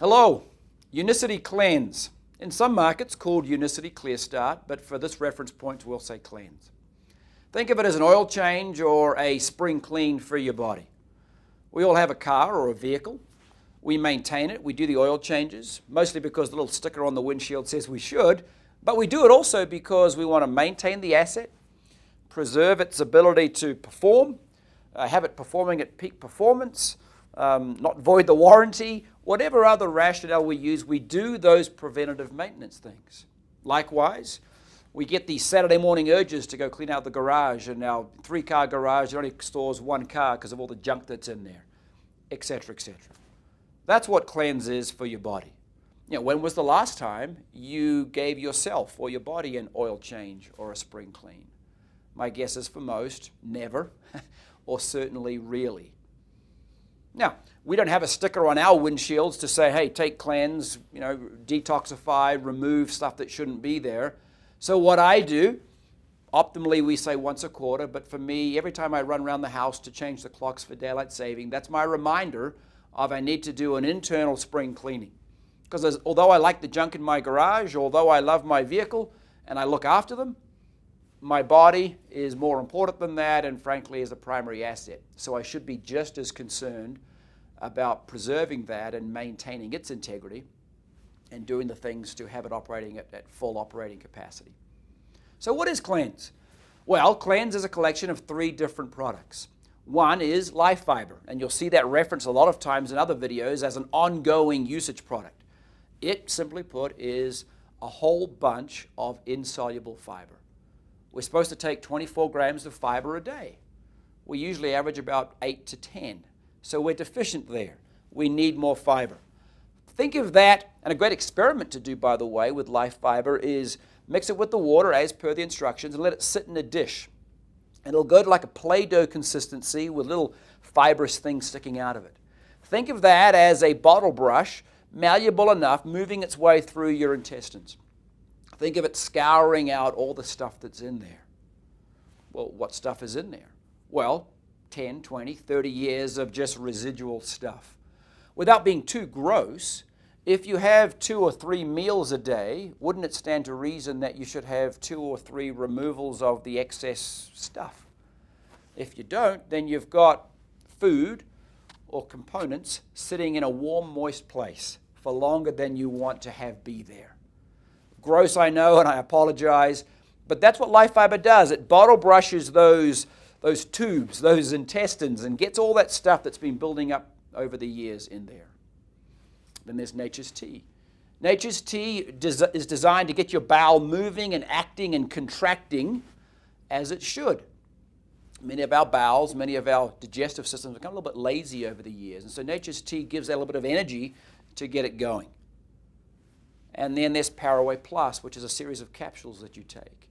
Hello, Unicity Cleanse. In some markets called Unicity Clear Start, but for this reference point we'll say Cleanse. Think of it as an oil change or a spring clean for your body. We all have a car or a vehicle. We maintain it, we do the oil changes, mostly because the little sticker on the windshield says we should, but we do it also because we want to maintain the asset, preserve its ability to perform, have it performing at peak performance, not void the warranty, whatever other rationale we use, we do those preventative maintenance things. Likewise, we get these Saturday morning urges to go clean out the garage, and our 3-car garage only stores 1 car because of all the junk that's in there, etc., etc. That's what cleanse is for your body. You know, when was the last time you gave yourself or your body an oil change or a spring clean? My guess is for most, never, or certainly rarely. Now, we don't have a sticker on our windshields to say, hey, take cleanse, detoxify, remove stuff that shouldn't be there. So what I do, optimally we say once a quarter, but for me, every time I run around the house to change the clocks for daylight saving, that's my reminder of I need to do an internal spring cleaning. Because although I like the junk in my garage, although I love my vehicle and I look after them, my body is more important than that and frankly is a primary asset. So I should be just as concerned about preserving that and maintaining its integrity and doing the things to have it operating at full operating capacity. So what is Cleanse? Well, Cleanse is a collection of 3 different products. One is Life Fiber, and you'll see that referenced a lot of times in other videos as an ongoing usage product. It, simply put, is a whole bunch of insoluble fiber. We're supposed to take 24 grams of fiber a day. We usually average about 8 to 10, so we're deficient there. We need more fiber. Think of that, and a great experiment to do, by the way, with Life Fiber is mix it with the water as per the instructions and let it sit in a dish. And it'll go to like a Play-Doh consistency with little fibrous things sticking out of it. Think of that as a bottle brush, malleable enough, moving its way through your intestines. Think of it scouring out all the stuff that's in there. Well, what stuff is in there? Well, 10, 20, 30 years of just residual stuff. Without being too gross, if you have 2 or 3 meals a day, wouldn't it stand to reason that you should have 2 or 3 removals of the excess stuff? If you don't, then you've got food or components sitting in a warm, moist place for longer than you want to have be there. Gross, I know, and I apologize, but that's what Life Fiber does. It bottle brushes those tubes, those intestines, and gets all that stuff that's been building up over the years in there. Then there's Nature's Tea. Nature's Tea is designed to get your bowel moving and acting and contracting as it should. Many of our bowels, many of our digestive systems become a little bit lazy over the years, and so Nature's Tea gives that a little bit of energy to get it going. And then there's Paraway Plus, which is a series of capsules that you take.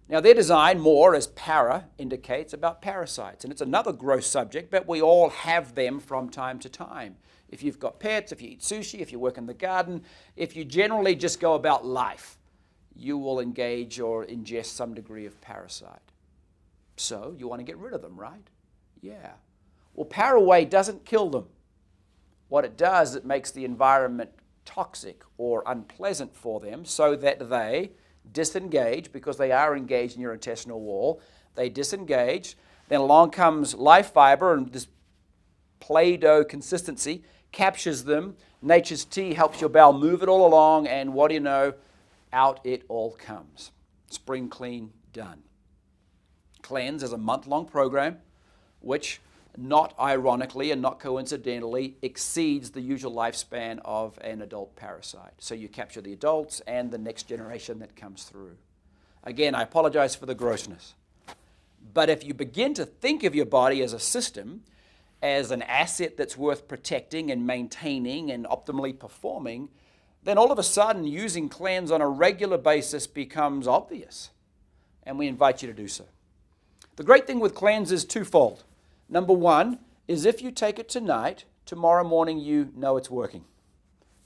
Now, they're designed more, as para indicates, about parasites. And it's another gross subject, but we all have them from time to time. If you've got pets, if you eat sushi, if you work in the garden, if you generally just go about life, you will engage or ingest some degree of parasite. So you want to get rid of them, right? Yeah. Well, Paraway doesn't kill them. What it does, it makes the environment toxic or unpleasant for them so that they disengage, because they are engaged in your intestinal wall. They disengage. Then along comes Life Fiber, and this Play-Doh consistency captures them. Nature's Tea helps your bowel move it all along, and what do you know? Out it all comes. Spring clean, done. Cleanse is a month-long program, which, not ironically and not coincidentally, exceeds the usual lifespan of an adult parasite. So you capture the adults and the next generation that comes through. Again, I apologize for the grossness. But if you begin to think of your body as a system, as an asset that's worth protecting and maintaining and optimally performing, then all of a sudden using Cleanse on a regular basis becomes obvious. And we invite you to do so. The great thing with Cleanse is twofold. Number one is if you take it tonight, tomorrow morning you know it's working.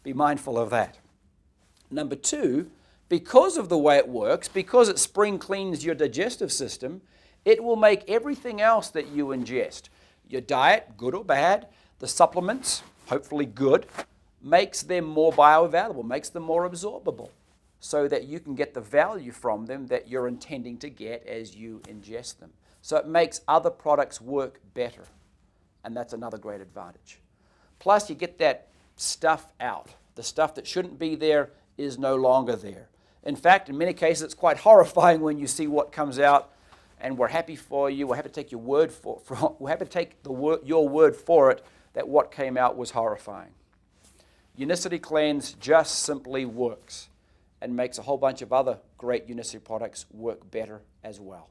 Be mindful of that. Number two, because of the way it works, because it spring cleans your digestive system, it will make everything else that you ingest, your diet, good or bad, the supplements, hopefully good, makes them more bioavailable, makes them more absorbable, so that you can get the value from them that you're intending to get as you ingest them. So it makes other products work better, and that's another great advantage. Plus, you get that stuff out. The stuff that shouldn't be there is no longer there. In fact, in many cases, it's quite horrifying when you see what comes out, and we're happy for you. We're happy to take your word we're happy to take your word for it that what came out was horrifying. Unicity Cleanse just simply works and makes a whole bunch of other great Unicity products work better as well.